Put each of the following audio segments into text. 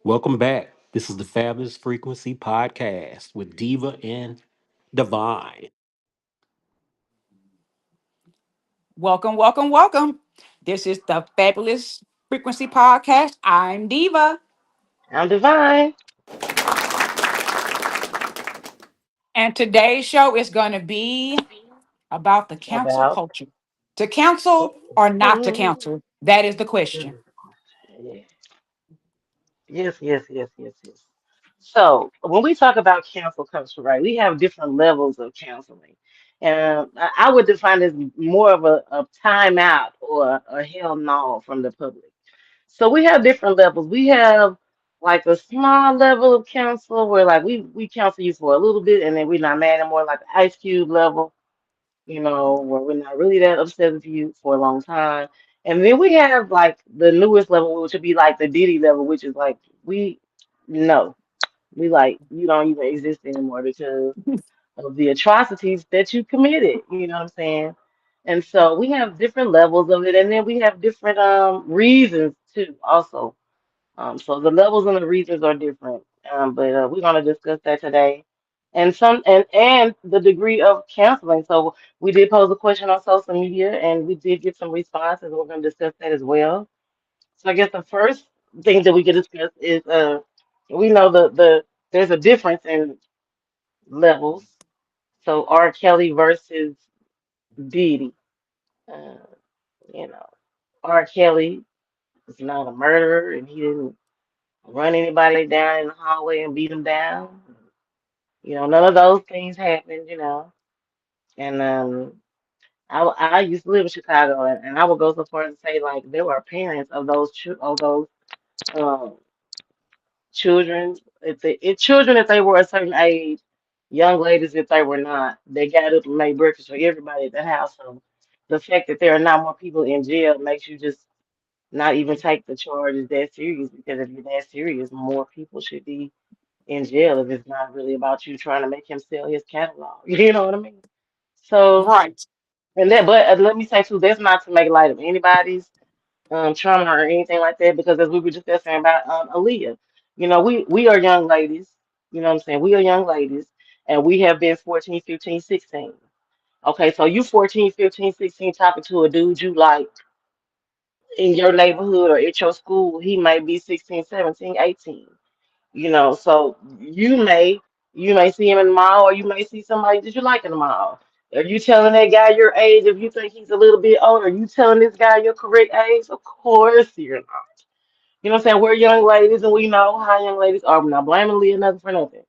Welcome back. This is the Fabulous Frequency Podcast with Diva and Divine. Welcome, welcome, welcome. This is the Fabulous Frequency Podcast. I'm Diva, I'm divine. and today's show is going to be about the cancel About culture. To cancel or not to Mhm. cancel? That is the question. Yes, yes, yes, yes, yes. So when we talk about cancel culture, right, we have different levels of canceling. And I would define this more of a timeout or a hell no from the public. So we have different levels. We have like a small level of cancel where like we cancel you for a little bit and then we're not mad anymore, like the Ice Cube level, where we're not really that upset with you for a long time. And then we have like the newest level, which would be like the Diddy level, which is like we no, we like you don't even exist anymore because of the atrocities that you committed. You know what I'm saying? And so we have different levels of it, and then we have different reasons too, also. So the levels and the reasons are different, but we're going to discuss that today, and the degree of canceling. So we did pose a question on social media, and we did get some responses. We're going to discuss that as well. So I guess the first thing that we could discuss is we know the there's a difference in levels. So R. Kelly versus Diddy. Uh, you know, R. Kelly is not a murderer, and he didn't run anybody down in the hallway and beat them down. None of those things happened, And I used to live in Chicago, and I would go so far as to say like there were parents of those um, children, children if they were a certain age, young ladies if they were not, they got up and made breakfast for everybody at the house. So the fact that there are not more people in jail makes you just not even take the charges that serious because if you're that serious, more people should be in jail if it's not really about you trying to make him sell his catalog. You know what I mean? So, Right. and that, but let me say too, that's not to make light of anybody's trauma or anything like that, because as we were just discussing about Aaliyah, we are young ladies, you know what I'm saying? We are young ladies, and we have been 14, 15, 16. Okay, so you 14, 15, 16 talking to a dude you like in your neighborhood or at your school, he might be 16, 17, 18. So you may see him in the mall, or you may see somebody that you like in the mall. Are you telling that guy your age if you think he's a little bit older? Are you telling this guy your correct age? Of course you're not. You know what I'm saying? We're young ladies and we know how young ladies are. We're not blaming Leah nothing for nothing.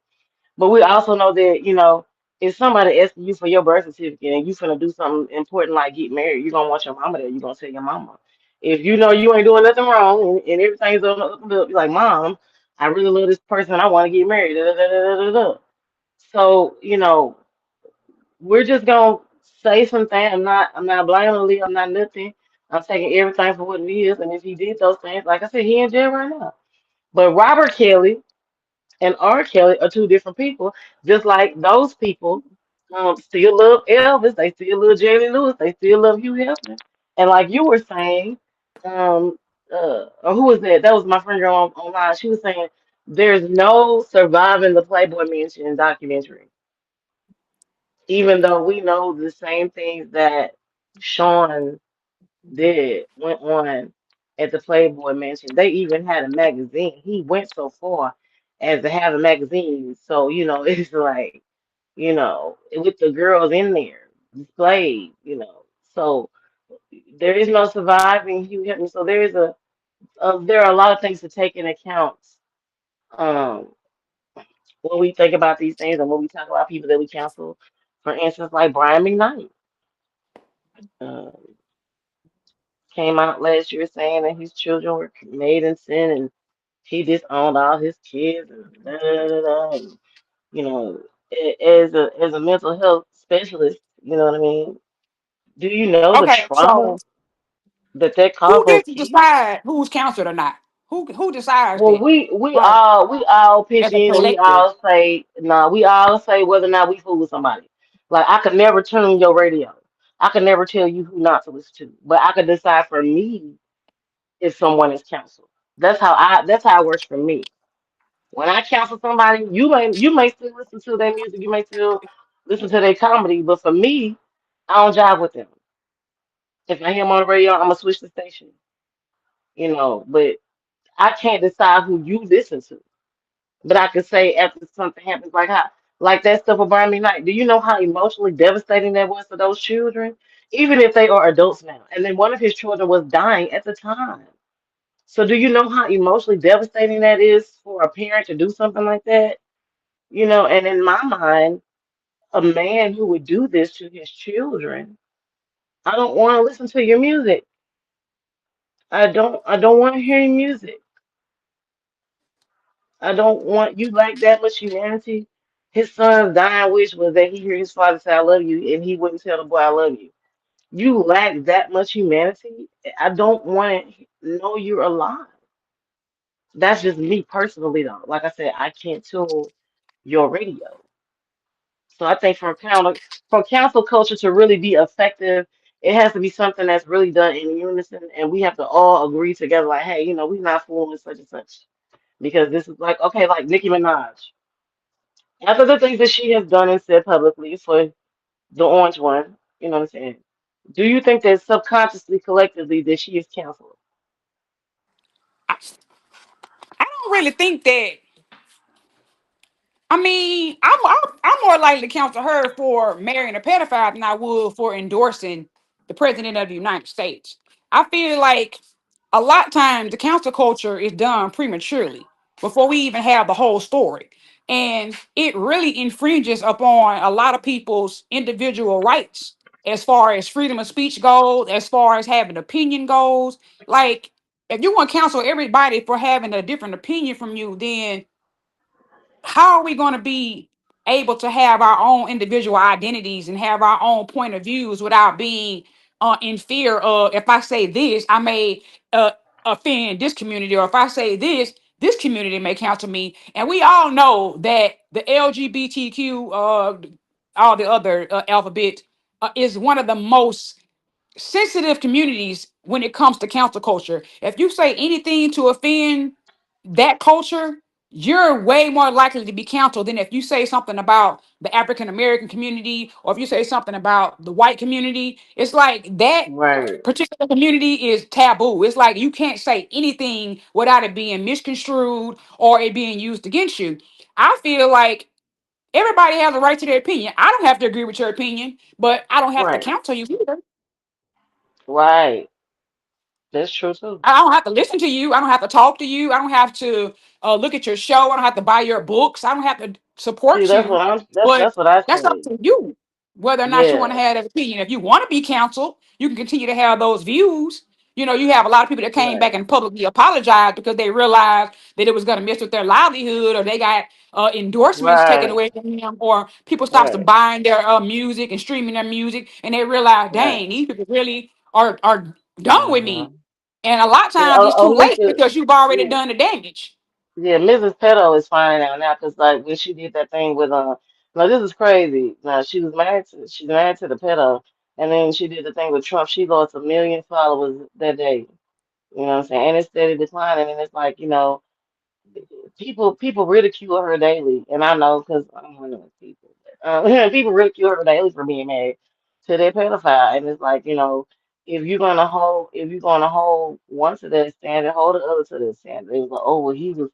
But we also know that, if somebody asking you for your birth certificate and you finna do something important like get married, you're gonna want your mama there. You're gonna tell your mama. If you know you ain't doing nothing wrong and everything's on the up and up, you're like, Mom, I really love this person. I want to get married. Da, da, da, da, da, da. So, we're just gonna say something. I'm not blaming Lee. I'm not nothing. I'm taking everything for what it is. And if he did those things, like I said, he in jail right now. But Robert Kelly and R. Kelly are two different people, just like those people still love Elvis, they still love Jerry Lewis, they still love Hugh Hefner. And like you were saying, or who was that? That was my friend girl online. She was saying there's no surviving the Playboy Mansion documentary, even though we know the same things that Sean did went on at the Playboy Mansion. They even had a magazine. He went so far as to have a magazine. So, it's like, with the girls in there displayed. So there is no surviving Hugh Hefner. So there are a lot of things to take into account um when we think about these things and when we talk about people that we counsel. For instance, like Brian McKnight. Uh, Came out last year saying that his children were made in sin and he disowned all his kids and da, da, da, da, and, as a mental health specialist, you know what I mean? Do you know the Okay. trauma So that who caused those gets to kids? decide who's canceled or not? Who decides Well, that? we all pitch As a in and we collective. all say no. We all say whether or not we fool with somebody. Like I could never turn your radio. I could never tell you who not to listen to, but I could decide for me if someone is canceled. That's how it works for me. When I counsel somebody, you may still listen to their music, you may still listen to their comedy, but for me, I don't jive with them. If I hear them on the radio, I'm gonna switch the station. But I can't decide who you listen to. But I could say after something happens, like that stuff with Miami Night. Do you know how emotionally devastating that was for those children? Even if they are adults now. And then one of his children was dying at the time. So do you know how emotionally devastating that is for a parent to do something like that? And in my mind, a man who would do this to his children, I don't want to listen to your music. I don't want to hear your music. I don't want you like that much humanity. His son's dying wish was that he hear his father say I love you and he wouldn't tell the boy I love you. You lack that much humanity. I don't want to know you're alive. That's just me personally though. Like I said, I can't tune your radio. So I think for council culture to really be effective, it has to be something that's really done in unison, and we have to all agree together. Like, hey, we're not fooling such and such because this is like okay, like Nicki Minaj. After the things that she has done and said publicly for the orange one, you know what I'm saying? Do you think that subconsciously, collectively, that she is canceled? I, I don't really think that. I mean, I'm more likely to counsel her for marrying a pedophile than I would for endorsing the president of the United States. I feel like a lot of times the counsel culture is done prematurely before we even have the whole story. And it really infringes upon a lot of people's individual rights as far as freedom of speech goes, as far as having opinion goes. Like, if you want to counsel everybody for having a different opinion from you, then how are we going to be able to have our own individual identities and have our own point of views without being in fear of if I say this, I may offend this community, or if I say this community may counsel me. And we all know that the LGBTQ, all the other alphabet, is one of the most sensitive communities when it comes to council culture. If you say anything to offend that culture, you're way more likely to be counseled than if you say something about the African American community, or if you say something about the white community. It's like that Right, particular community is taboo. It's like you can't say anything without it being misconstrued or it being used against you. I feel like everybody has a right to their opinion. I don't have to agree with your opinion, but I don't have to right, counsel you either. right. That's true too. I don't have to listen to you. I don't have to talk to you. I don't have to look at your show. I don't have to buy your books. I don't have to See, support that's you. what I'm. That's But that's what I that's up say. to you whether or not you want to Yeah, have that opinion. If you want to be counseled, you can continue to have those views. You have a lot of people that came back right, and publicly apologized because they realized that it was going to mess with their livelihood, or they got endorsements taken right, away from them, or people stopped right, buying their music and streaming their music, and they realized, right. dang, these people really are done with me. Mm-hmm. And a lot of See, times it's too late Alicia, because you've already yeah, done the damage. yeah, Mrs. Pedo is finding out now because like when she did that thing with no, this is crazy. Now she's married to the pedo, and then she did the thing with Trump. She lost 1 million followers that day. You know what I'm saying? And it's steady declining, and it's like people ridicule her daily, and I know because I'm one of those people. People ridicule her daily for being married to their pedophile, and it's like if you're gonna hold one to that standard, hold the other to that standard. It was like, oh well, he was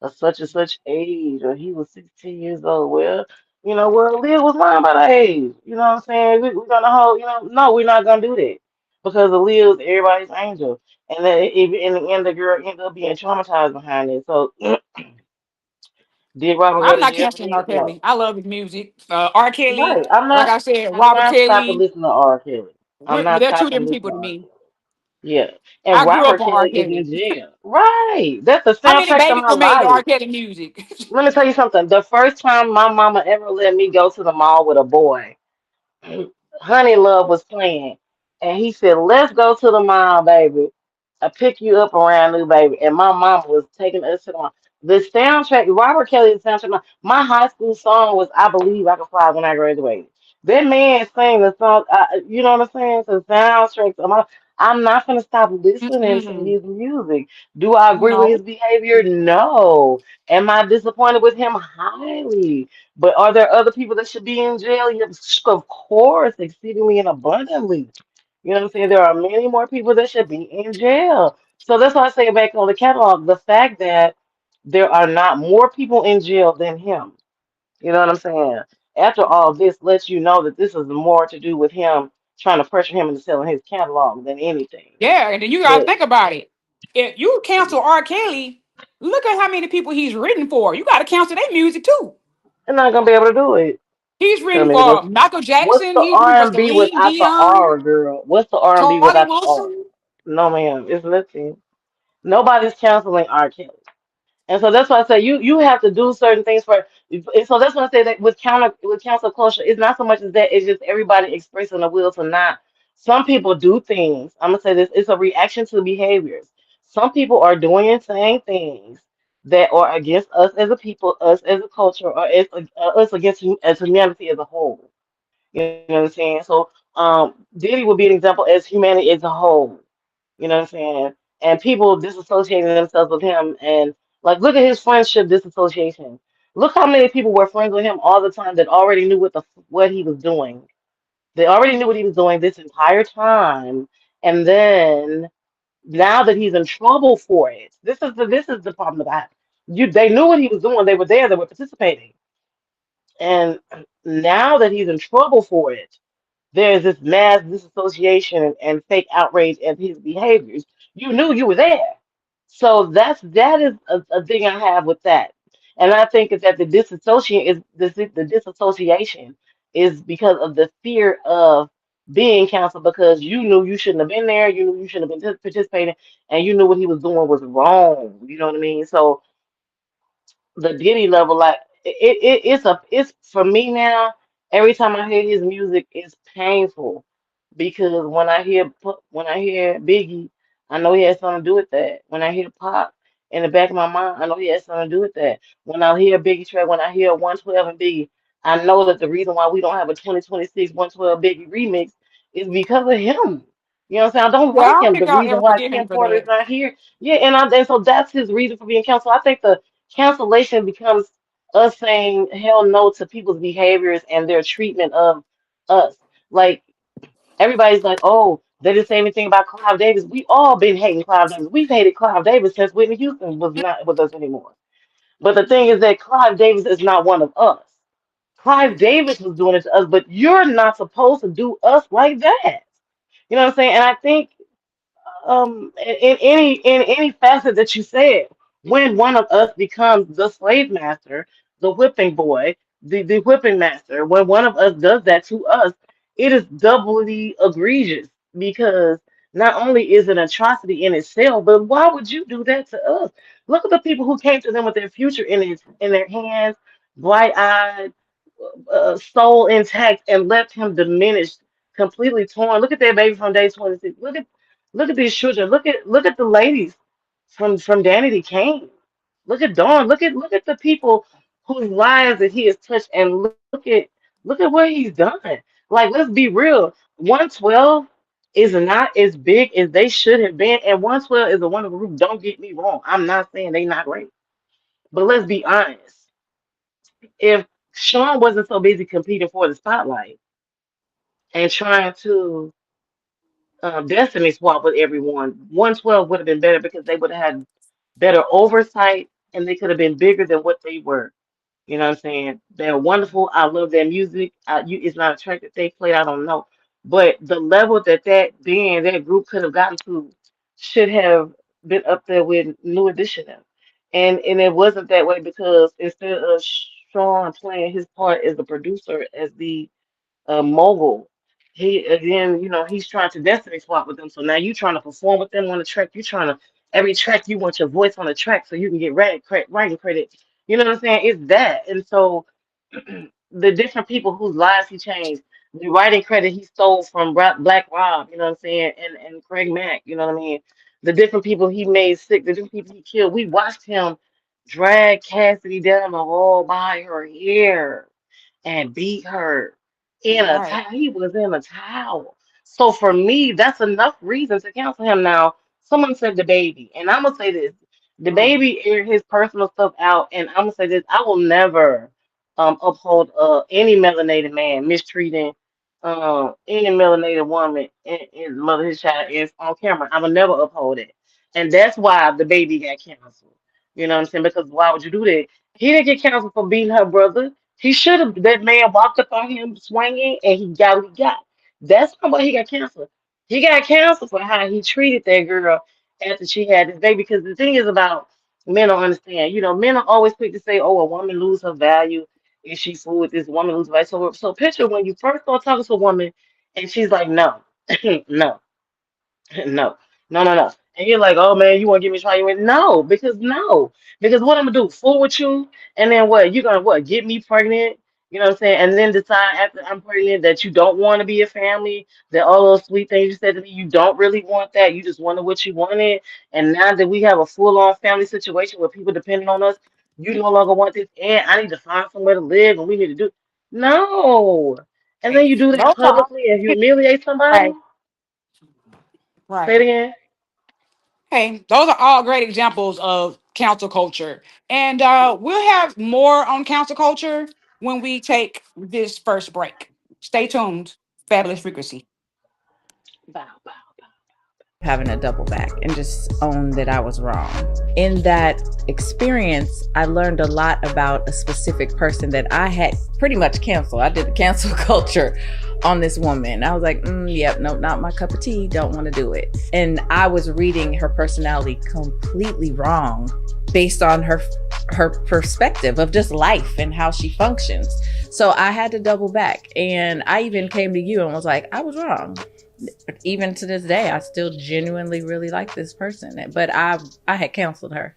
a such and such age, or he was 16 years old. Well, Leah was lying about her age. You know what I'm saying? We're gonna hold. No, we're not gonna do that because Aaliyah's everybody's angel. And then in the end, the girl ended up being traumatized behind it. So, did Robert go I'm to not jail for canceling that? R. No. Kelly. I love his music. R. Kelly, Right. I'm like not. I said, I'm Robert not stopping Kelly, listening to R. Kelly. I'm not they're two stopping different listening people to to R. me. Kelly. Yeah. And I grew up Robert on R. Kelly is in Kelly. jail. Right. That's the How many soundtrack to babies my were made to life. R. Kelly music? Let me tell you something. The first time my mama ever let me go to the mall with a boy, Honey Love was playing, and he said, "Let's go to the mall, baby. I pick you up around new baby." And my mama was taking us to the mall. The soundtrack, Robert Kelly's soundtrack. My high school song was "I Believe I Can Fly" when I graduated. That man sang the song, you know what I'm saying? The soundtracks. I'm not gonna stop listening to Mm-mm. his music. Do I agree with his No. behavior? No. Am I disappointed with him? Highly. But are there other people that should be in jail? Yes, of course, exceedingly and abundantly. You know what I'm saying? There are many more people that should be in jail. So that's why I say back on the catalog, the fact that there are not more people in jail than him. You know what I'm saying? After all this lets you know that this is more to do with him trying to pressure him into selling his catalog than anything. Yeah, and then you gotta But think about it. If you cancel R. Kelly, look at how many people he's written for. You gotta cancel their music too. they're not gonna be able to do it. He's I written mean, for Michael what's Jackson. the He's written R for and B Celine without the Dion, R, girl? What's the R and B Charlie without the R? Wilson. No, ma'am, it's nothing. Nobody's canceling R. Kelly. And so that's why I say you have to do certain things for. And so that's why I say that with cancel culture, it's not so much as that, it's just everybody expressing the will to not. Some people do things. I'm gonna say this. It's a reaction to behaviors. Some people are doing and saying things that are against us as a people, us as a culture, or us against as humanity as a whole. You know what I'm saying? So Diddy would be an example as humanity as a whole. You know what I'm saying? And people disassociating themselves with him, and like look at his friendship disassociation. Look how many people were friends with him all the time that already knew what he was doing. They already knew what he was doing this entire time, and then now that he's in trouble for it, this is the problem that I have. They knew what he was doing. They were there. They were participating, and now that he's in trouble for it, there's this mass disassociation and fake outrage at his behaviors. You knew you were there. So that is a thing I have with that. And I think that the disassociation is because of the fear of being counseled because you knew you shouldn't have been there, you knew you shouldn't have been participating, and you knew what he was doing was wrong. You know what I mean? So the Diddy level, like it's for me now. Every time I hear his music, it's painful because when I hear Biggie, I know he has something to do with that. When I hear Pop in the back of my mind, I know he has something to do with that. When I hear Biggie track, when I hear 112 and Biggie, I know that the reason why we don't have a 2026 112 Biggie remix is because of him. You know what I'm saying? I don't Yeah, I like don't him. The think I'll reason ever why forgive him Kim for Porter is that. not here, yeah, and so that's his reason for being canceled. I think the cancellation becomes us saying hell no to people's behaviors and their treatment of us. Like everybody's like, oh, they didn't say anything about Clive Davis. We all been hating Clive Davis. We've hated Clive Davis since Whitney Houston was not with us anymore. But the thing is that Clive Davis is not one of us. Clive Davis was doing it to us, but you're not supposed to do us like that. You know what I'm saying? And I think in any facet that you said, when one of us becomes the slave master, the whipping boy, the whipping master, when one of us does that to us, it is doubly egregious because not only is it an atrocity in itself, but why would you do that to us? Look at the people who came to them with their future in their hands, bright-eyed, soul intact, and left him diminished, completely torn. Look at that baby from day 26. Look at these children. Look at the ladies from Danity Kane. Look at Dawn. Look at the people whose lives that he has touched, and look at what he's done. Like, let's be real. 112 is not as big as they should have been, and 112 is a wonderful group. Don't get me wrong. I'm not saying they not great, but let's be honest. If Sean wasn't so busy competing for the spotlight and trying to destiny swap with everyone, 112 would have been better because they would have had better oversight and they could have been bigger than what they were. You know what I'm saying? They're wonderful. I love their music. It's not a track that they played. I don't know. But the level that group could have gotten to should have been up there with New Edition. And it wasn't that way because instead of Sean playing his part as the producer, as the mogul. He again, he's trying to destiny swap with them. So now you trying to perform with them on the track. You trying to every track you want your voice on the track so you can get writing credit. You know what I'm saying? It's that. And so the different people whose lives he changed, the writing credit he stole from Black Rob, you know what I'm saying, and Craig Mack, you know what I mean? The different people he made sick, the different people he killed. We watched him drag Cassidy down the hall by her hair and beat her in a Right. towel. He was in a towel. So for me, that's enough reason to cancel him. Now, someone said the baby, and I'm gonna say this: the Mm. baby aired his personal stuff out, and I'm gonna say this: I will never uphold any melanated man mistreating any melanated woman and mother his child is on camera. I will never uphold it, and that's why the baby got canceled. You know what I'm saying? Because why would you do that? He didn't get canceled for beating her brother. He should have. That man walked up on him swinging, and he got what he got. That's not why he got canceled. He got canceled for how he treated that girl after she had this baby. Because the thing is about men don't understand. You know, men are always quick to say, "Oh, a woman lose her value if she fool with this woman lose her value." So picture when you first start talking to a woman, and she's like, "No, no." No, no. And you're like, oh man, you want to give me a try? You went, no, because no, because what I'm gonna do, fool with you, and then what? You're gonna what? Get me pregnant? You know what I'm saying? And then decide after I'm pregnant that you don't want to be a family, that all those sweet things you said to me, you don't really want that. You just wanted what you wanted. And now that we have a full-on family situation where people depending on us, you no longer want this, and I need to find somewhere to live, and we need to do no. And then Right. you do that Those are publicly and humiliate somebody. right. Say Right. it again. Hey, those are all great examples of council culture. And we'll have more on council culture when we take this first break. Stay tuned. Fabulous Frequency. Bow, bow. Having a double back and just own that I was wrong. In that experience, I learned a lot about a specific person that I had pretty much canceled. I did the cancel culture on this woman. I was like, yep, no, not my cup of tea. Don't want to do it. And I was reading her personality completely wrong based on her perspective of just life and how she functions. So I had to double back. And I even came to you and was like, I was wrong. Even to this day, I still genuinely really like this person, but I had counseled her.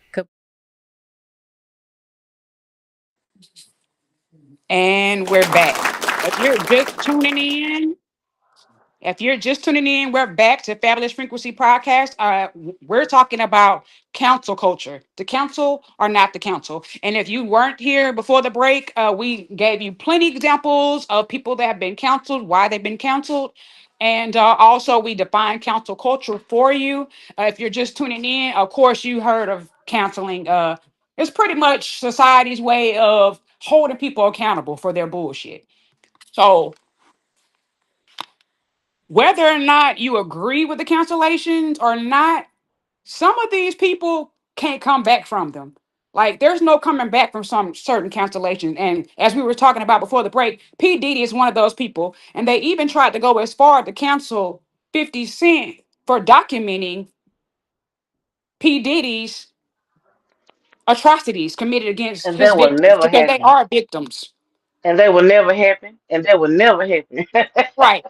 And we're back. If you're just tuning in, If you're just tuning in, we're back to Fabulous Frequency Podcast. We're talking about council culture. The council or not the council. And if you weren't here before the break, we gave you plenty examples of people that have been counseled, why they've been counseled. And also, we define council culture for you. If you're just tuning in, of course, you heard of counseling. It's pretty much society's way of holding people accountable for their bullshit. So, whether or not you agree with the cancellations or not, some of these people can't come back from them. Like there's no coming back from some certain cancellations. And as we were talking about before the break, P. Diddy is one of those people. And they even tried to go as far to cancel 50 Cent for documenting P. Diddy's atrocities committed against And his that will victims never because they happen. are victims. And that will never happen. And that will never happen. That Right.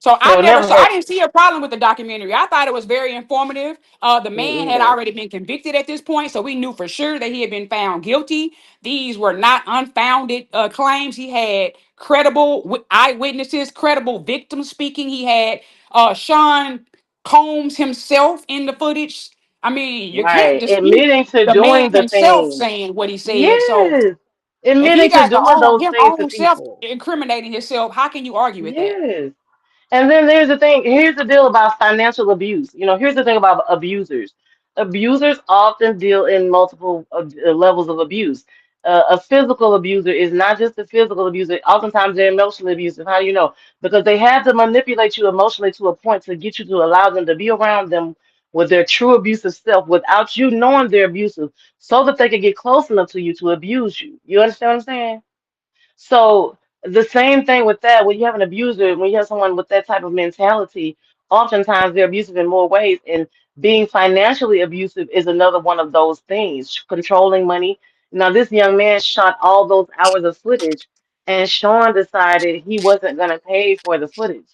will never I happen. didn't see a problem with the documentary. I thought it was very informative. The Me man had either. already been convicted at this point, so we knew for sure that he had been found guilty. These were not unfounded claims. He had credible eyewitnesses, credible victims speaking. He had Sean Combs himself in the footage. I mean, you can't Right. dispute Admitting to the man doing the himself thing. saying what he said. So Yes. if he Admitting to got to doing own those him things to own self people. incriminating himself, how can you argue with that? Yes. And then there's the thing. Here's the deal about financial abuse. You know, here's the thing about abusers. Abusers often deal in multiple levels of abuse. A physical abuser is not just a physical abuser. Oftentimes they're emotionally abusive. How do you know? Because they have to manipulate you emotionally to a point to get you to allow them to be around them with their true abusive self without you knowing they're abusive, so that they can get close enough to you to abuse you. You understand what I'm saying? So the same thing with that, when you have an abuser, when you have someone with that type of mentality, oftentimes they're abusive in more ways. And being financially abusive is another one of those things, controlling money. Now, this young man shot all those hours of footage, and Sean decided he wasn't going to pay for the footage.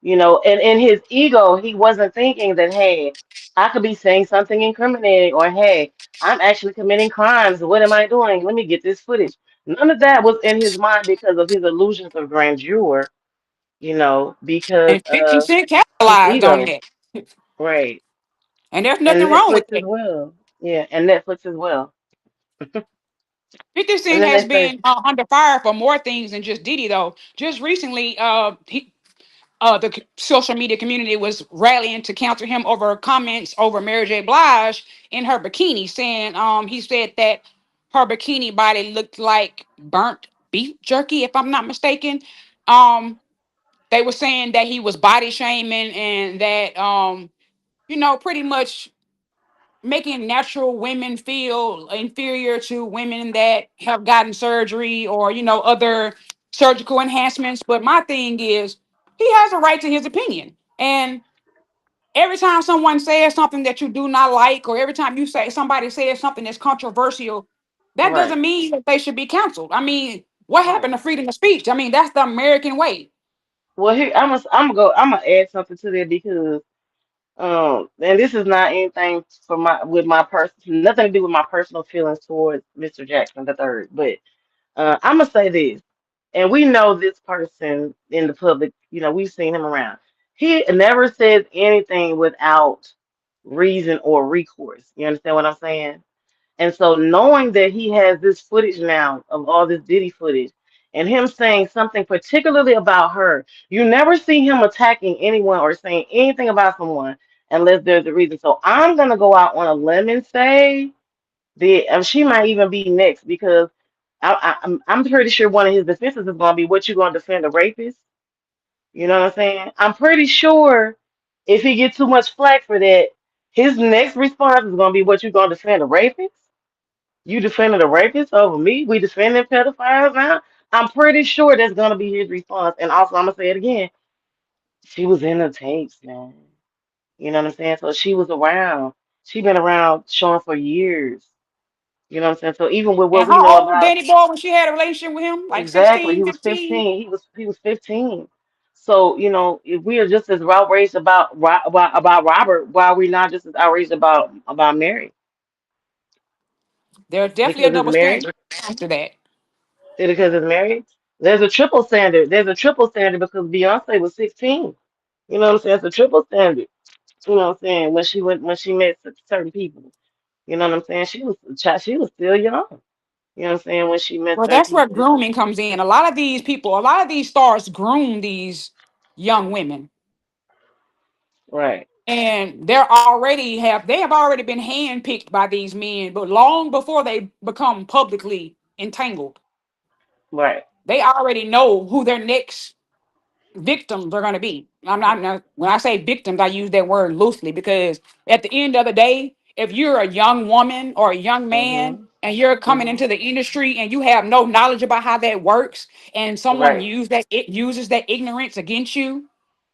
You know, and in his ego, he wasn't thinking that, hey, I could be saying something incriminating, or hey, I'm actually committing crimes. What am I doing? Let me get this footage. None of that was in his mind because of his illusions of grandeur, because And 50 of Cent his capitalized on ego. that. Right. And there's And nothing wrong with Netflix as that. well. Yeah, and Netflix as well. 50 And Cent then has they say, been under fire for more things than just Diddy, though. Just recently, social media community was rallying to counter him over comments over Mary J. Blige in her bikini, saying he said that her bikini body looked like burnt beef jerky, if I'm not mistaken. Um, they were saying that he was body shaming and that pretty much making natural women feel inferior to women that have gotten surgery or other surgical enhancements. But my thing is, he has a right to his opinion, and every time someone says something that you do not like, or every time you say somebody says something that's controversial, that right, doesn't mean that they should be canceled. I mean, what right. happened to freedom of speech? I mean, that's the American way. Well, here I'm gonna add something to that because and this is not anything for my with my person, nothing to do with my personal feelings towards Mr. Jackson the third. But I'm gonna say this, and we know this person in the public. You know, we've seen him around. He never says anything without reason or recourse. You understand what I'm saying? And so knowing that he has this footage now of all this Diddy footage and him saying something particularly about her, you never see him attacking anyone or saying anything about someone unless there's a reason. So I'm gonna go out on a limb and say that she might even be next because I'm pretty sure one of his defenses is gonna be what you gonna defend a rapist. You know what I'm saying? I'm pretty sure if he gets too much flack for that, his next response is gonna be what you gonna defend a rapist. You defended a rapist over me? We defending pedophiles now? I'm pretty sure that's gonna be his response. And also, I'm gonna say it again. She was in the tapes, man. You know what I'm saying? So she was around. She been around showing for years. You know what I'm saying? So even with what And we know how old was about Danny Boy when she had a relationship with him? Like exactly, he 16, was 15? 15. He was 15. So you know, if we are just as outraged about Robert, why are we not just as outraged about Mary? There's definitely a Because it's double married. standard after that. Because it's married. There's a triple standard. There's a triple standard because Beyonce was 16. You know what I'm saying? It's a triple standard. You know what I'm saying? When she met certain people. You know what I'm saying? She was a child, she was still young. You know what I'm saying? When she met Well, certain that's where people. grooming comes in. A lot of these people, a lot of these stars groom these young women. Right, And they have already been handpicked by these men, but long before they become publicly entangled. right. They already know who their next victims are going to be. When I say victims, I use that word loosely because at the end of the day, if you're a young woman or a young man Mm-hmm. and you're coming Mm-hmm. into the industry and you have no knowledge about how that works, and someone Right. uses that ignorance against you,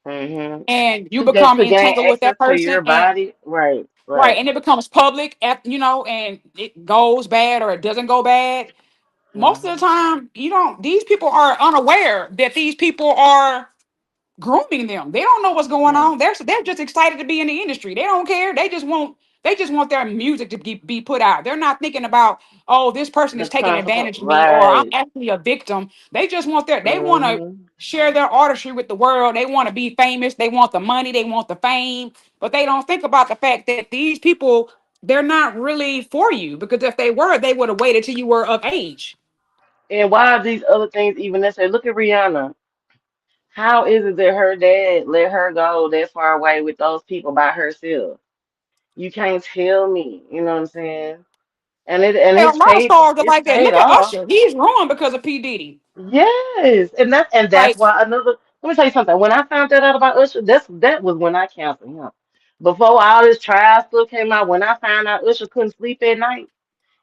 Mm-hmm. and you To get become to gain entangled with access that to person, your and body. Right, right, right. and it becomes public, and it goes bad or it doesn't go bad. Most of the Mm-hmm. time, these people are unaware that these people are grooming them. They don't know what's going Right. on. They're just excited to be in the industry. They don't care. They just want their music to be put out. They're not thinking about, oh, this person The is taking consequence. advantage of me, or I'm Right. actually a victim. They want to Mm-hmm. share their artistry with the world. They want to be famous. They want the money. They want the fame. But they don't think about the fact that these people, they're not really for you, because if they were, they would have waited till you were of age. And why are these other things even necessary? Look at Rihanna. How is it that her dad let her go that far away with those people by herself? You can't tell me, you know what I'm saying? And Hell, a lot of stars are it's like that. paid Look at off. Usher. He's ruined because of P. Diddy. Yes, and that's Like, why another. Let me tell you something. When I found that out about Usher, that was when I canceled him. Before all this trial stuff came out, when I found out Usher couldn't sleep at night.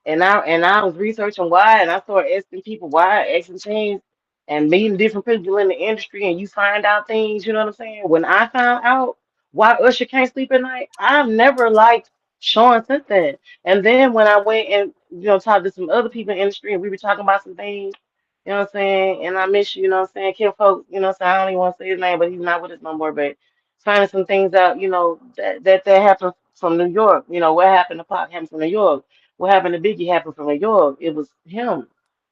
And I was researching why, and I started asking people why, asking things, and meeting different people in the industry, and you find out things. You know what I'm saying? When I found out why Usher can't sleep at night, I've never liked Sean since that. And then when I went and talked to some other people in the industry, and we were talking about some things. You know what I'm saying? And I miss you. You know what I'm saying? Kim Folk. You know what I'm saying? I don't even want to say his name, but he's not with us no more. But finding some things out. That happened from New York. What happened to Pac happened from New York. What happened to Biggie happened from New York. It was him.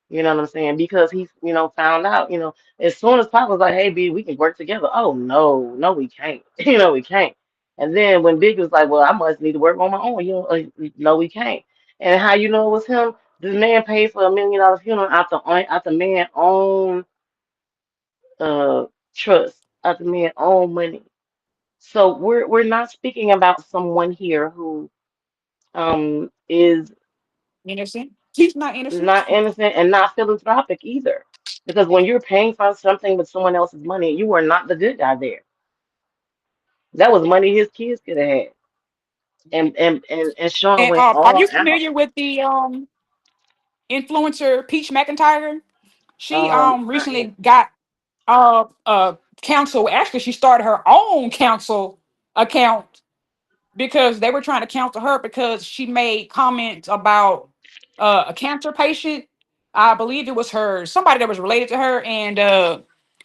You know what I'm saying? Because he, found out, as soon as Pop was like, hey, B, we can work together. Oh, no, no, we can't. We can't. And then when Biggie was like, well, I must need to work on my own. No, we can't. And how you know it was him? This man paid for $1 million funeral out the man own uh trust, out the man own money. So we're not speaking about someone here who is Innocent. She's not innocent. not innocent and not philanthropic either. Because when you're paying for something with someone else's money, you are not the good guy there. That was money his kids could have had. And Sean And went are all you out. familiar with the influencer Peach McIntyre? She I am. recently got counsel. Actually, she started her own counsel account because they were trying to counsel her because she made comments about a cancer patient. I believe it was her, somebody that was related to her, and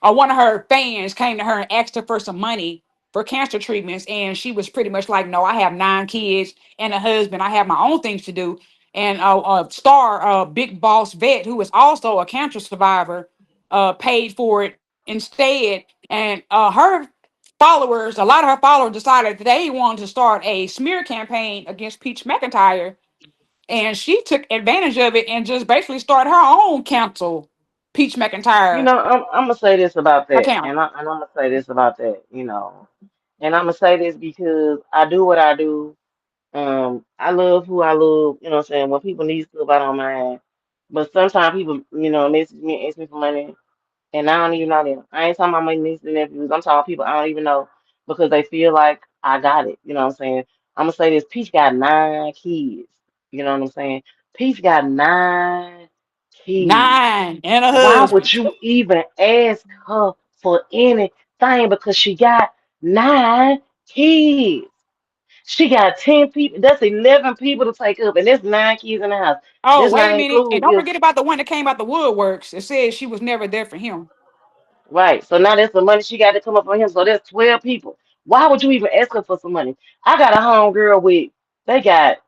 one of her fans came to her and asked her for some money for cancer treatments, and she was pretty much like, "No, I have 9 kids and a husband. I have my own things to do." And Star, Big Boss Vet, who is also a cancer survivor, paid for it instead, and her followers, a lot of her followers decided that they wanted to start a smear campaign against Peach McIntyre, and she took advantage of it and just basically started her own council, Peach You McIntyre know, I'm gonna say this about that, account. and I'm gonna say this about that. And I'm gonna say this because I do what I do. I love who I love. You know what I'm saying? When people need stuff, I don't mind. But sometimes people, message me and ask me for money. And I don't even know them. I ain't talking about my nieces and nephews. I'm talking people I don't even know because they feel like I got it. You know what I'm saying? I'm gonna say this. Peach got 9 kids. You know what I'm saying? Peach got 9 kids. 9 and a Why would husband. you even ask her for anything? Because she got 9 kids. She got 10 people. That's 11 people to take up, and that's 9 kids in the house. Oh, That's wait not a minute. And include don't if forget about the one that came out the woodworks. It said she was never there for him. right. So now that's the money she got to come up on him. So that's 12 people. Why would you even ask her for some money? I got a homegirl with, they got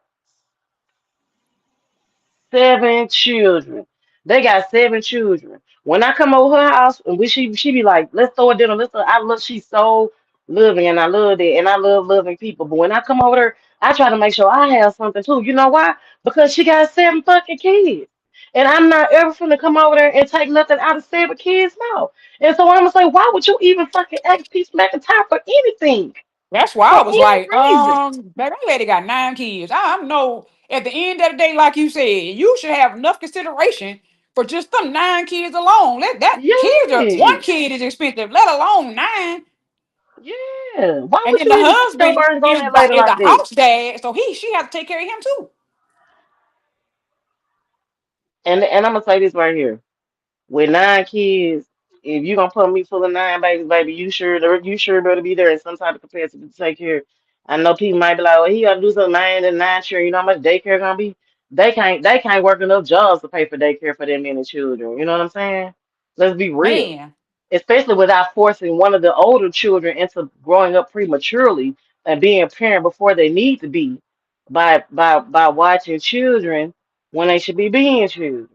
7 children. They got 7 children. When I come over her house and she be like, let's throw a dinner, let's throw, I love she's so loving and I love that and I love loving people. But when I come over there, I try to make sure I have something too. You know why? Because she got 7 fucking kids. And I'm not ever finna come over there and take nothing out of 7 kids now. And so I'm gonna say, why would you even fucking ask Peace McIntyre for anything? That's why I For was any like, reason? baby, that lady got 9 kids. I know at the end of the day, like you said, you should have enough consideration for just them 9 kids alone. That kids are, one Yes. kid is expensive, let alone 9. Yeah. Why And would then you the even put your husband burdens on is that like lady is a like that? house dad, so she has to take care of him too. And I'm gonna say this right here. With 9 kids, if you gonna put me full of 9 babies, baby, you sure better be there in some type of capacity to take care. I know people might be like, well, he gotta do something. I ain't 9 sure. You know how much daycare gonna be? They can't work enough jobs to pay for daycare for them many children. You know what I'm saying? Let's be real. Man, Especially without forcing one of the older children into growing up prematurely and being a parent before they need to be by watching children when they should be being children.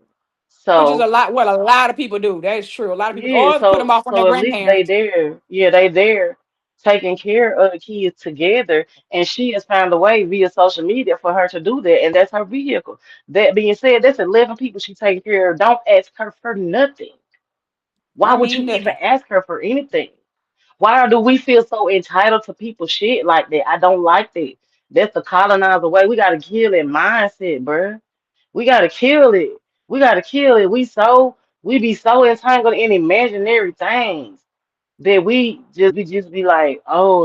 which is a So lot. What a lot of people do. That is true. A lot of people, yeah, or put them so off on their so at least they grandparents. there. Yeah, they there taking care of the kids together, and she has found a way via social media for her to do that, and that's her vehicle. That being said, that's 11 people she taking care of. Don't ask her for nothing. Why I would you mean even nothing. ask her for anything? Why do we feel so entitled to people's shit like that? I don't like that. That's the colonizer way. We gotta kill that mindset, bruh. We gotta kill it. We gotta kill it. We be so entangled in imaginary things that we just be like, oh,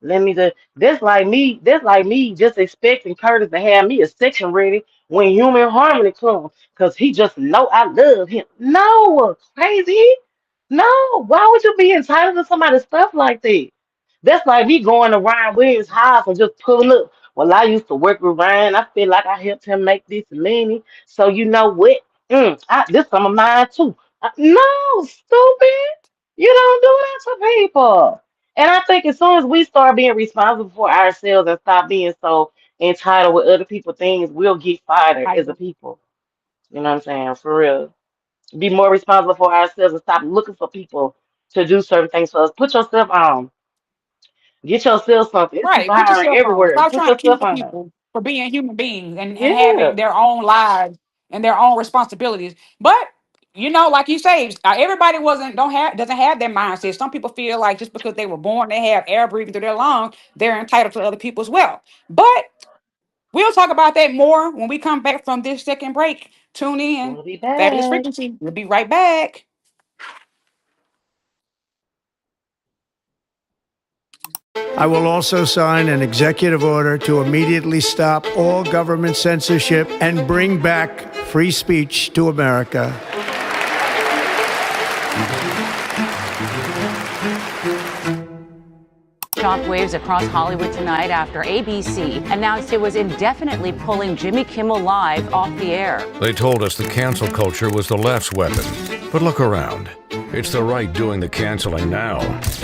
let me just that's like me just expecting Curtis to have me a section ready when human harmony comes, because he just know I love him. No, crazy. No, why would you be entitled to somebody's stuff like that? That's like me going to Ryan Williams' house and just pulling up. Well, I used to work with Ryan. I feel like I helped him make this money. So you know what? This some of mine too. No, stupid. You don't do that to people. And I think as soon as we start being responsible for ourselves and stop being so entitled with other people's things, we'll get farther I as a agree. people. You know what I'm saying? For real. Be more responsible for ourselves and stop looking for people to do certain things for us. Put yourself on. Get yourself something. It's Right. people Put hiring yourself on. everywhere. Stop Put trying to yourself kill on. people for being human beings and Yeah. having their own lives. and their own responsibilities. But like you say, everybody wasn't don't have doesn't have that mindset. Some people feel like just because they were born, they have air breathing through their lungs, they're entitled to other people as well. But we'll talk about that more when we come back from this second break. Tune in. We'll be Fabulous back. Frequency. We'll be right back. I will also sign an executive order to immediately stop all government censorship and bring back free speech to America. Shockwaves across Hollywood tonight after ABC announced it was indefinitely pulling Jimmy Kimmel Live off the air. They told us the cancel culture was the left's weapon. But look around. It's the right doing the canceling now.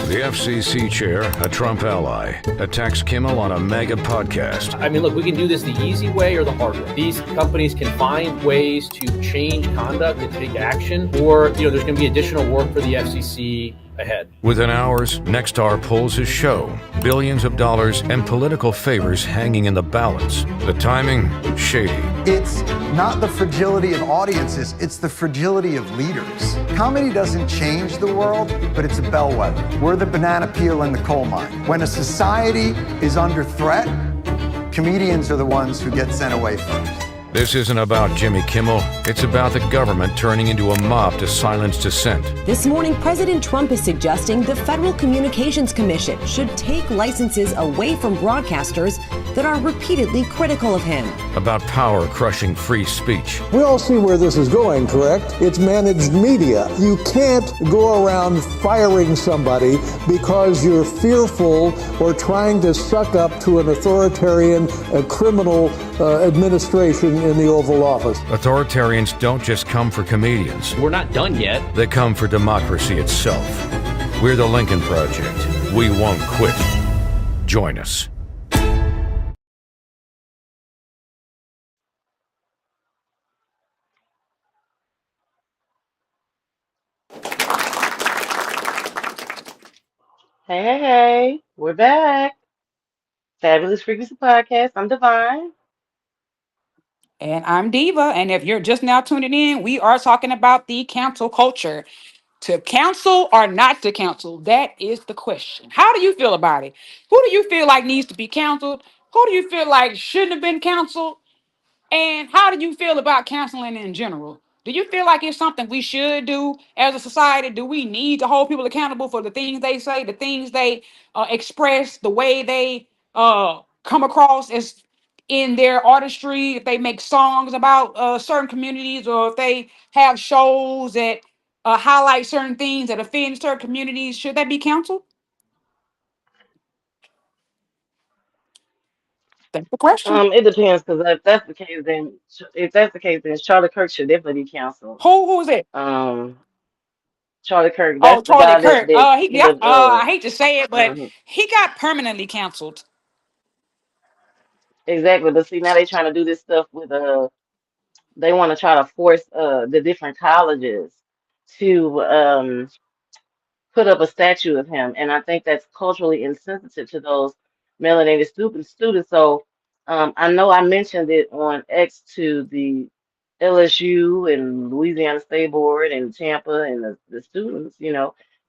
The FCC chair, a Trump ally, attacks Kimmel on a mega podcast. I mean, look, we can do this the easy way or the hard way. These companies can find ways to change conduct and take action, or, there's going to be additional work for the FCC ahead. Within hours, Nexstar pulls his show. Billions of dollars and political favors hanging in the balance. The timing, shady. It's not the fragility of audiences, it's the fragility of leaders. Comedy doesn't change the world, but it's a bellwether. We're the banana peel in the coal mine. When a society is under threat, comedians are the ones who get sent away first. This isn't about Jimmy Kimmel. It's about the government turning into a mob to silence dissent. This morning, President Trump is suggesting the Federal Communications Commission should take licenses away from broadcasters that are repeatedly critical of him. About power crushing free speech. We all see where this is going, correct? It's managed media. You can't go around firing somebody because you're fearful or trying to suck up to an authoritarian, criminal administration in the Oval Office. Authoritarians don't just come for comedians. We're not done yet. They come for democracy itself. We're the Lincoln Project. We won't quit. Join us. Hey, we're back. Fabulous Frequency Podcast. I'm Divine. And I'm Diva. And if you're just now tuning in, we are talking about the cancel culture. To cancel or not to cancel? That is the question. How do you feel about it? Who do you feel like needs to be canceled? Who do you feel like shouldn't have been canceled? And how do you feel about canceling in general? Do you feel like it's something we should do as a society? Do we need to hold people accountable for the things they say, the things they express, the way they come across as in their artistry? If they make songs about certain communities, or if they have shows that highlight certain things that offend certain communities, should that be canceled? That's the question. It depends because if that's the case, then Charlie Kirk should definitely be canceled. Who is it? Um, Charlie Kirk, Oh, that's the Charlie guy that Kirk. that He did got. the I hate to say it, but mhm. he got permanently canceled. Exactly. But see, now they trying to do this stuff with they want to try to force the different colleges to put up a statue of him, and I think that's culturally insensitive to those melanated students. So I know I mentioned it on X to the LSU and Louisiana State Board and Tampa and the students,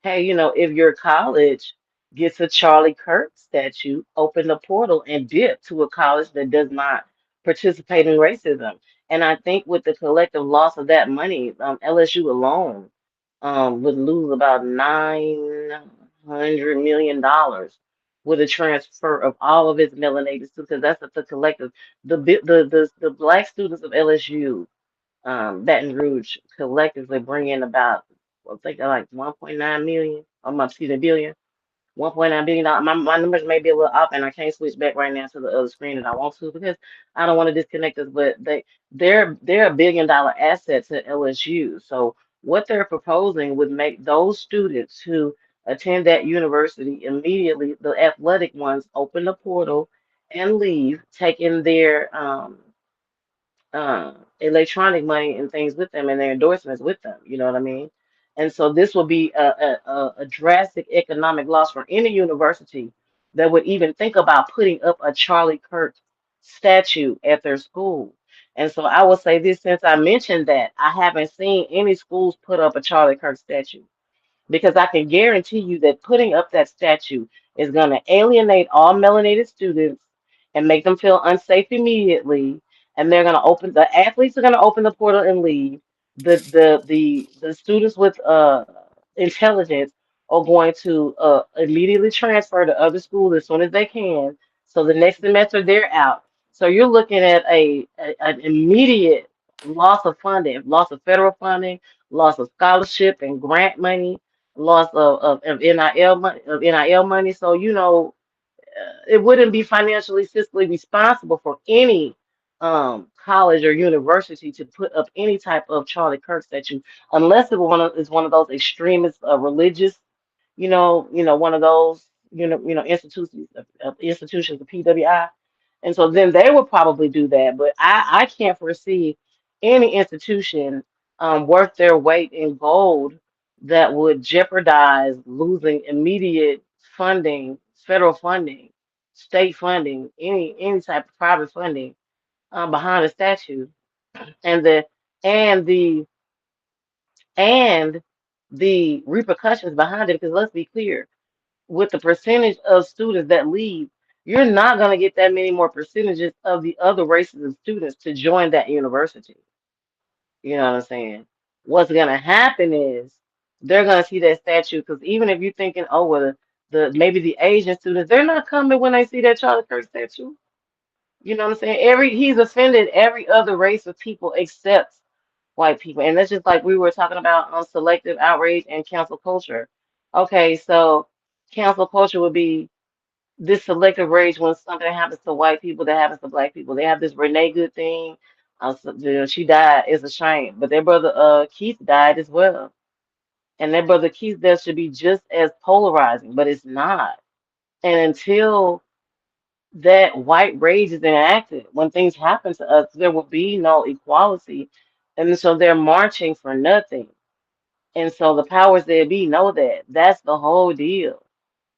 hey, if your college gets a Charlie Kirk statue, open the portal and dip to a college that does not participate in racism. And I think with the collective loss of that money, LSU alone would lose about $900 million with a transfer of all of its melanated students, because that's the collective, the black students of LSU, Baton Rouge collectively bring in about, I think they're like 1.9 million, excuse me, billion. $1.9 billion. My numbers may be a little off, and I can't switch back right now to the other screen that I want to because I don't want to disconnect us. But they're a $1 billion asset to LSU. So what they're proposing would make those students who attend that university immediately, the athletic ones, open the portal and leave, taking their electronic money and things with them and their endorsements with them. You know what I mean? And so this will be a drastic economic loss for any university that would even think about putting up a Charlie Kirk statue at their school. And so I will say this, since I mentioned that, I haven't seen any schools put up a Charlie Kirk statue, because I can guarantee you that putting up that statue is going to alienate all melanated students and make them feel unsafe immediately. And they're going to open, the athletes are going to open the portal and leave. The students with intelligence are going to immediately transfer to other schools as soon as they can. So the next semester they're out. So you're looking at an immediate loss of funding, loss of federal funding, loss of scholarship and grant money, loss of NIL money. So, it wouldn't be financially fiscally responsible for any college or university to put up any type of Charlie Kirk statue unless is one of those extremist religious, one of those, institutions, the PWI. And so then they would probably do that. But I can't foresee any institution worth their weight in gold that would jeopardize losing immediate funding, federal funding, state funding, any type of private funding behind a statue, and and the and the repercussions behind it. Because let's be clear, with the percentage of students that leave, you're not going to get that many more percentages of the other races of students to join that university. You know what I'm saying? What's going to happen is they're going to see that statue, because even if you're thinking, oh, well, the maybe the Asian students, they're not coming when they see that Charlie Kirk statue. You know what I'm saying? He's offended every other race of people except white people. And that's just like we were talking about on selective outrage and cancel culture. Okay, so cancel culture would be this selective rage when something happens to white people that happens to black people. They have this Renee Good thing. She died. It's a shame. But their brother Keith died as well. And their brother Keith's death should be just as polarizing, but it's not. And until that white rage is enacted, when things happen to us, there will be no equality. And so they're marching for nothing. And so the powers that be know that. That's the whole deal.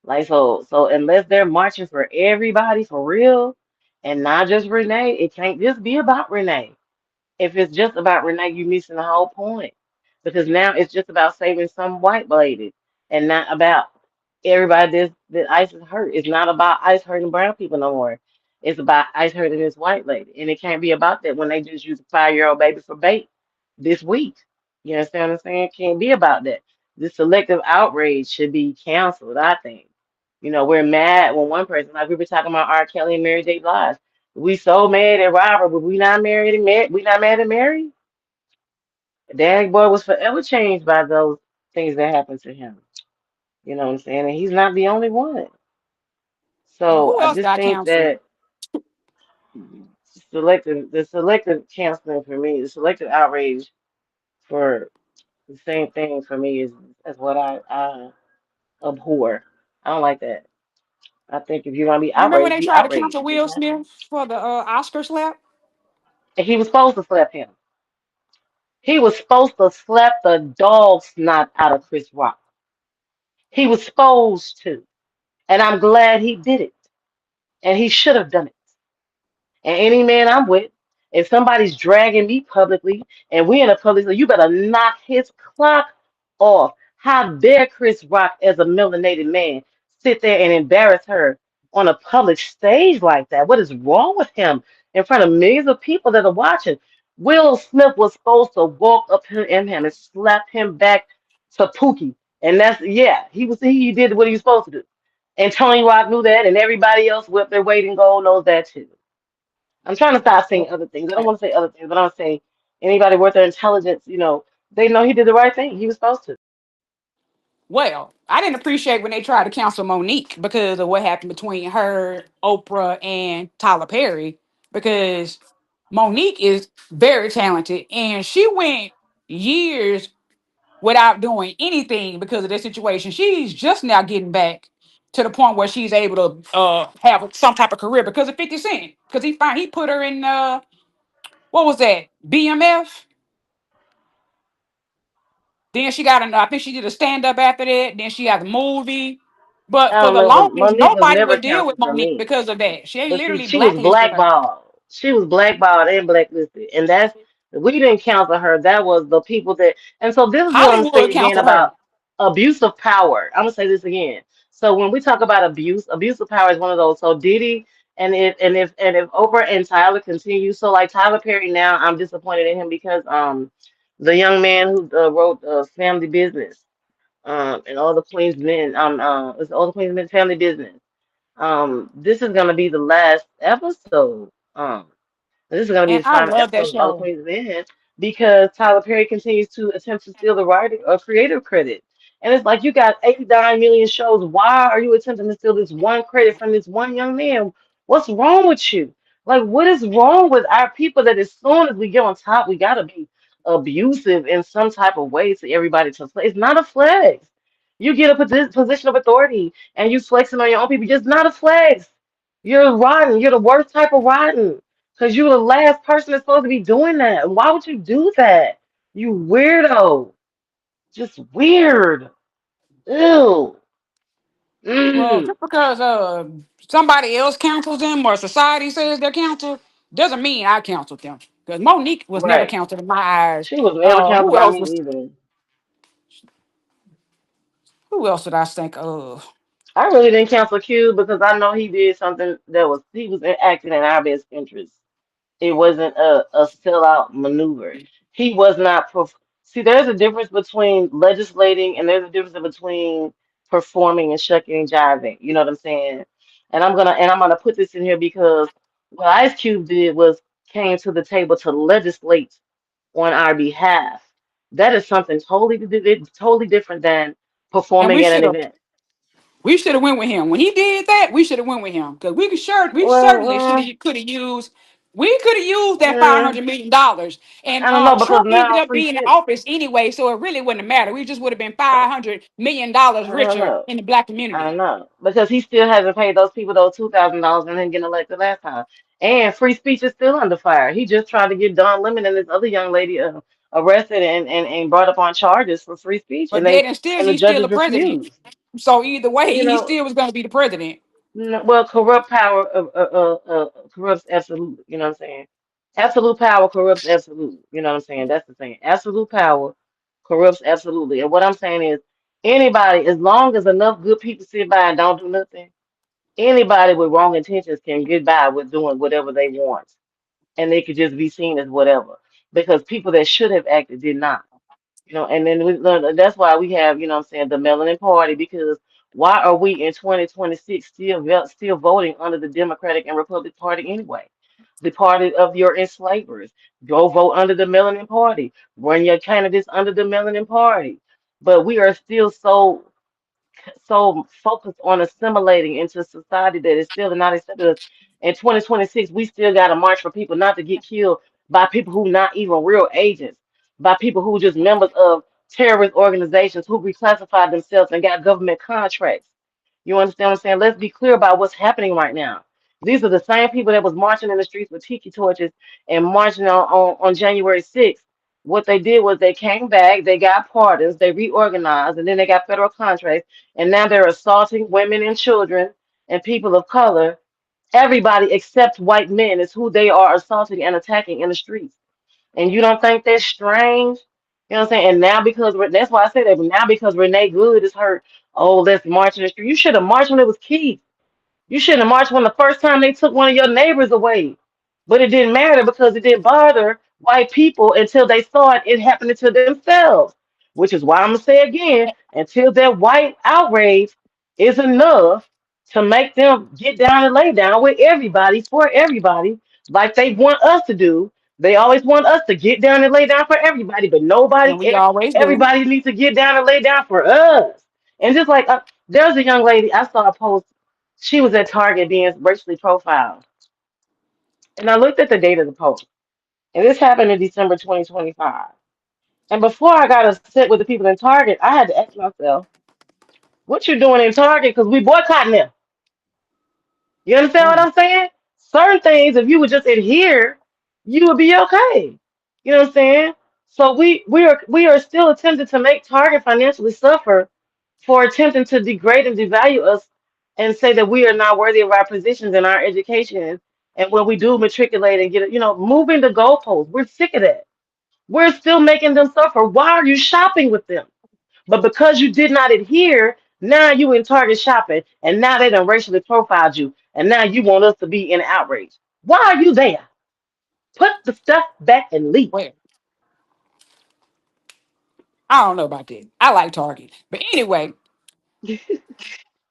Like, so unless they're marching for everybody for real and not just Renee, it can't just be about Renee. If it's just about Renee, you're missing the whole point. Because now it's just about saving some white lady and not about everybody that ICE has hurt. It's not about ICE hurting brown people no more. It's about ICE hurting this white lady. And it can't be about that when they just use a 5-year-old baby for bait this week. You understand what I'm saying? It can't be about that. This selective outrage should be canceled, I think. We're mad when one person, like we were talking about R. Kelly and Mary J. Blige. We so mad at Robert, but we not married and we not mad at Mary. Dag boy was forever changed by those things that happened to him. You know what I'm saying? And he's not the only one. Now, So who I else just got think canceled? that the selective canceling for me, the selective outrage for the same thing for me is what I abhor. I don't like that. I think if you're gonna be You remember when outraged, they be tried to outraged. cancel Will Smith for the Oscar slap? And he was supposed to slap him. He was supposed to slap the dog snot out of Chris Rock. He was supposed to. And I'm glad he did it. And he should have done it. And any man I'm with, if somebody's dragging me publicly and we in a public, you better knock his clock off. How dare Chris Rock, as a melanated man, sit there and embarrass her on a public stage like that? What is wrong with him in front of millions of people that are watching? Will Smith was supposed to walk up in him and slap him back to Pookie. And that's, yeah, he did what he was supposed to do. And Tony Rock knew that, and everybody else with their weight in gold knows that too. I'm trying to stop saying other things. I don't want to say other things, but I'm saying anybody worth their intelligence, they know he did the right thing. He was supposed to. Well, I didn't appreciate when they tried to cancel Monique because of what happened between her, Oprah, and Tyler Perry. Because Monique is very talented, and she went years without doing anything because of this situation. She's just now getting back to the point where she's able to have some type of career because of 50 Cent. Because he put her in what was that? BMF. Then she got I think she did a stand-up after that. Then she got the movie. But I for don't the know, but longest, Monique was nobody never would deal with canceled for Monique me. because of that. They But see, literally she was blacklisted her. blackballed. She was blackballed and blacklisted, and that's we didn't counsel her. That was the people that. And so this is what I'm Hollywood saying again counseled her. about abuse of power. I'm gonna say this again. So when we talk about abuse of power is one of those. So Diddy and if Oprah and Tyler continue, so like Tyler Perry now, I'm disappointed in him because the young man who wrote Family Business and all the Queen's Men it's all the Queen's Men Family Business. This is gonna be the last episode. This is going to be And the I final love that episode of All the show. Queen's Men because Tyler Perry continues to attempt to steal the writing or creative credit. And it's like you got 89 million shows. Why are you attempting to steal this one credit from this one young man? What's wrong with you? Like, what is wrong with our people that as soon as we get on top, we got to be abusive in some type of way to everybody to flex? It's not a flex. You get a position of authority and you flexing on your own people. Just not a flex. You're rotten. You're the worst type of rotten. Because you're the last person that's supposed to be doing that. Why would you do that? You weirdo. Just weird. Ew. Well, Mm. just because somebody else counsels them or society says they're counseled doesn't mean I counseled them. Because Monique was never Right. counseled in my eyes. She was never counted Who by else was? me either. Who else did I think of? I really didn't cancel Q because I know he did something that was he was acting in our best interest. It wasn't a sellout maneuver. He was not. See, there's a difference between legislating and there's a difference between performing and shucking and jiving. You know what I'm saying? And I'm gonna put this in here because what Ice Cube did was came to the table to legislate on our behalf. That is something totally different than And performing at an event. we should have went with him when he did that. We should have went with him because we Well, certainly should have could have used. We could have used that uh, $500 million, and I don't know because Trump ended now up free being in speech. office anyway, so it really wouldn't have mattered. We just would have been $500 million I don't richer know. in the black I don't community. know because he still hasn't paid those people those $2,000 and then getting elected last time. And free speech is still under fire. He just tried to get Don Lemon and this other young lady arrested and brought up on charges for free speech, But and then and still, the he's still judges the president. refused. So either way, You he know, still was going to be the president. well, corrupt power corrupts absolute. You know what I'm saying? Absolute power corrupts absolute. You know what I'm saying? That's the thing. Absolute power corrupts absolutely. And what I'm saying is, anybody, as long as enough good people sit by and don't do nothing, anybody with wrong intentions can get by with doing whatever they want, and they could just be seen as whatever. Because people that should have acted did not. And then we learn that's why we have, what I'm saying, the Melanin Party, because why are we in 2026 still voting under the Democratic and Republican Party anyway? The party of your enslavers. Go vote under the Melanin Party. Run your candidates under the Melanin Party. But we are still so focused on assimilating into society that is still not accepted us. In 2026, we still got to march for people not to get killed by people who not even real agents, by people who just members of terrorist organizations who reclassified themselves and got government contracts. You understand what I'm saying? Let's be clear about what's happening right now. These are the same people that was marching in the streets with tiki torches and marching on January 6th. What they did was they came back, they got pardons, they reorganized, and then they got federal contracts, and now they're assaulting women and children and people of color. Everybody except white men is who they are assaulting and attacking in the streets. And you don't think that's strange? You know what I'm saying? And now because that's why I say that. But now because Renee Good is hurt, oh, let's march in the street. You should have marched when it was Keith. You shouldn't have marched when the first time they took one of your neighbors away. But it didn't matter because it didn't bother white people until they saw it happening to themselves. Which is why I'm gonna say again, until that white outrage is enough to make them get down and lay down with everybody for everybody, like they want us to do. They always want us to get down and lay down for everybody, but And we always do. everybody needs to get down and lay down for us. And just like there's a young lady I saw a post, she was at Target being racially profiled. And I looked at the date of the post. And this happened in December 2025. And before I got upset with the people in Target, I had to ask myself, what you doing in Target? Because we boycotting them. You understand what Mm. I'm saying? Certain things, if you would just adhere, you would be okay. You know what I'm saying? So we are still attempting to make Target financially suffer for attempting to degrade and devalue us and say that we are not worthy of our positions and our education And when we do matriculate and get it, moving the goalposts, we're sick of that. We're still making them suffer. Why are you shopping with them? But because you did not adhere, now you in Target shopping, and now they done racially profiled you, and now you want us to be in outrage. Why are you there? Put the stuff back and leave. Well, I don't know about that. I like Target, but anyway, if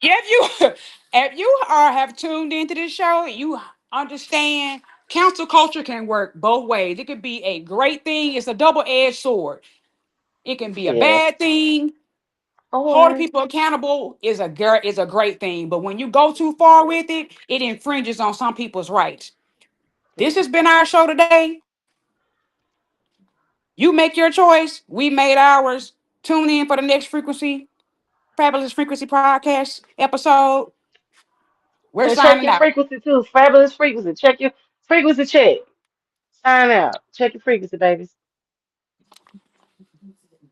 you if you are have tuned into this show, you understand council culture can work both ways. It could be a great thing. It's a double-edged sword. It can be a Yeah. bad thing. Holding Or people accountable is a great thing, but when you go too far with it, it infringes on some people's rights. This has been our show today. You make your choice. We made ours. Tune in for the next frequency, Fabulous Frequency podcast episode. We're and check signing your out. frequency too. Fabulous frequency. Check your frequency check. Sign out. Check your frequency, babies.